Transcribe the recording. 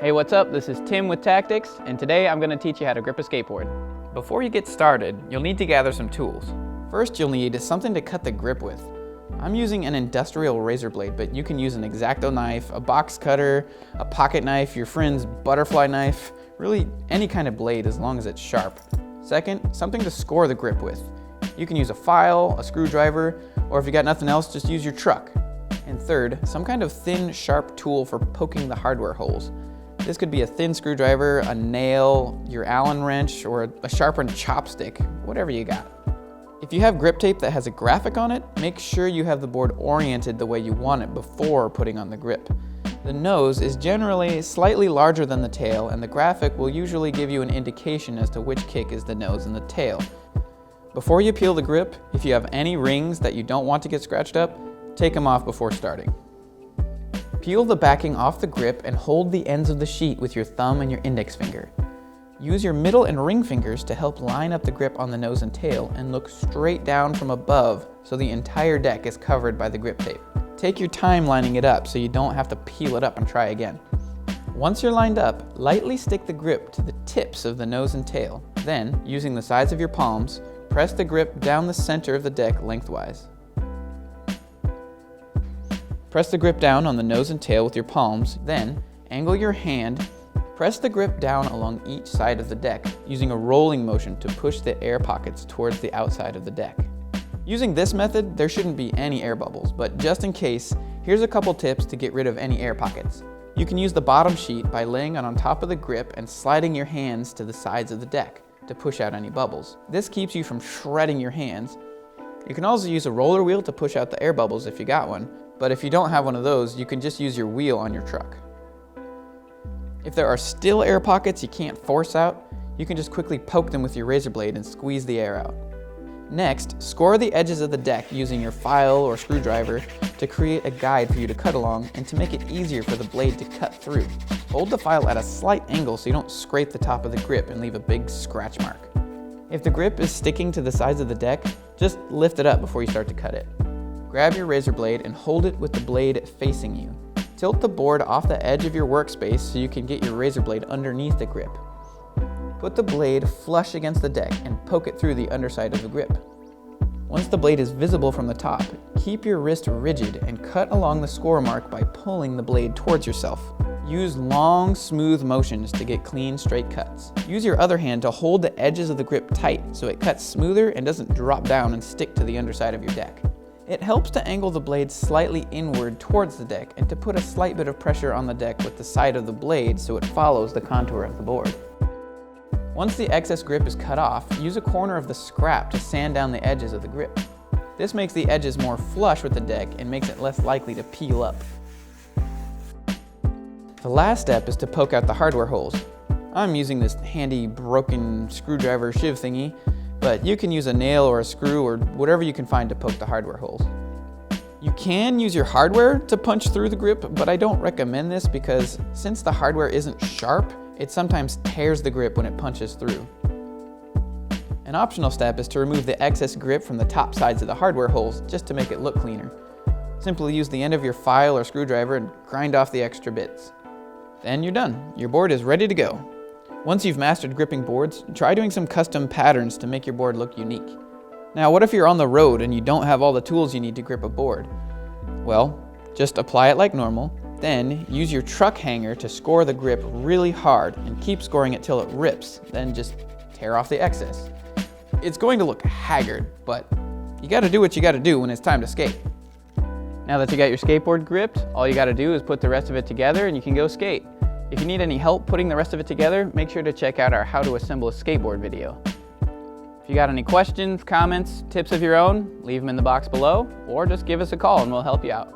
Hey, what's up? This is Tim with Tactics, and today I'm going to teach you how to grip a skateboard. Before you get started, you'll need to gather some tools. First, you'll need something to cut the grip with. I'm using an industrial razor blade, but you can use an X-Acto knife, a box cutter, a pocket knife, your friend's butterfly knife, really any kind of blade as long as it's sharp. Second, something to score the grip with. You can use a file, a screwdriver, or if you got nothing else, just use your truck. And third, some kind of thin, sharp tool for poking the hardware holes. This could be a thin screwdriver, a nail, your Allen wrench, or a sharpened chopstick, whatever you got. If you have grip tape that has a graphic on it, make sure you have the board oriented the way you want it before putting on the grip. The nose is generally slightly larger than the tail, and the graphic will usually give you an indication as to which kick is the nose and the tail. Before you peel the grip, if you have any rings that you don't want to get scratched up, take them off before starting. Peel the backing off the grip and hold the ends of the sheet with your thumb and your index finger. Use your middle and ring fingers to help line up the grip on the nose and tail and look straight down from above so the entire deck is covered by the grip tape. Take your time lining it up so you don't have to peel it up and try again. Once you're lined up, lightly stick the grip to the tips of the nose and tail. Then, using the sides of your palms, press the grip down the center of the deck lengthwise. Press the grip down on the nose and tail with your palms, then angle your hand, press the grip down along each side of the deck, using a rolling motion to push the air pockets towards the outside of the deck. Using this method, there shouldn't be any air bubbles, but just in case, here's a couple tips to get rid of any air pockets. You can use the bottom sheet by laying it on top of the grip and sliding your hands to the sides of the deck to push out any bubbles. This keeps you from shredding your hands. You can also use a roller wheel to push out the air bubbles if you got one, but if you don't have one of those, you can just use your wheel on your truck. If there are still air pockets you can't force out, you can just quickly poke them with your razor blade and squeeze the air out. Next, score the edges of the deck using your file or screwdriver to create a guide for you to cut along and to make it easier for the blade to cut through. Hold the file at a slight angle so you don't scrape the top of the grip and leave a big scratch mark. If the grip is sticking to the sides of the deck, just lift it up before you start to cut it. Grab your razor blade and hold it with the blade facing you. Tilt the board off the edge of your workspace so you can get your razor blade underneath the grip. Put the blade flush against the deck and poke it through the underside of the grip. Once the blade is visible from the top, keep your wrist rigid and cut along the score mark by pulling the blade towards yourself. Use long, smooth motions to get clean, straight cuts. Use your other hand to hold the edges of the grip tight so it cuts smoother and doesn't drop down and stick to the underside of your deck. It helps to angle the blade slightly inward towards the deck and to put a slight bit of pressure on the deck with the side of the blade so it follows the contour of the board. Once the excess grip is cut off, use a corner of the scrap to sand down the edges of the grip. This makes the edges more flush with the deck and makes it less likely to peel up. The last step is to poke out the hardware holes. I'm using this handy broken screwdriver shiv thingy, but you can use a nail or a screw or whatever you can find to poke the hardware holes. You can use your hardware to punch through the grip, but I don't recommend this because since the hardware isn't sharp, it sometimes tears the grip when it punches through. An optional step is to remove the excess grip from the top sides of the hardware holes just to make it look cleaner. Simply use the end of your file or screwdriver and grind off the extra bits. Then you're done. Your board is ready to go. Once you've mastered gripping boards, try doing some custom patterns to make your board look unique. Now, what if you're on the road and you don't have all the tools you need to grip a board? Well, just apply it like normal, then use your truck hanger to score the grip really hard and keep scoring it till it rips, then just tear off the excess. It's going to look haggard, but you gotta do what you gotta do when it's time to skate. Now that you got your skateboard gripped, all you gotta do is put the rest of it together and you can go skate. If you need any help putting the rest of it together, make sure to check out our How to Assemble a Skateboard video. If you got any questions, comments, tips of your own, leave them in the box below, or just give us a call and we'll help you out.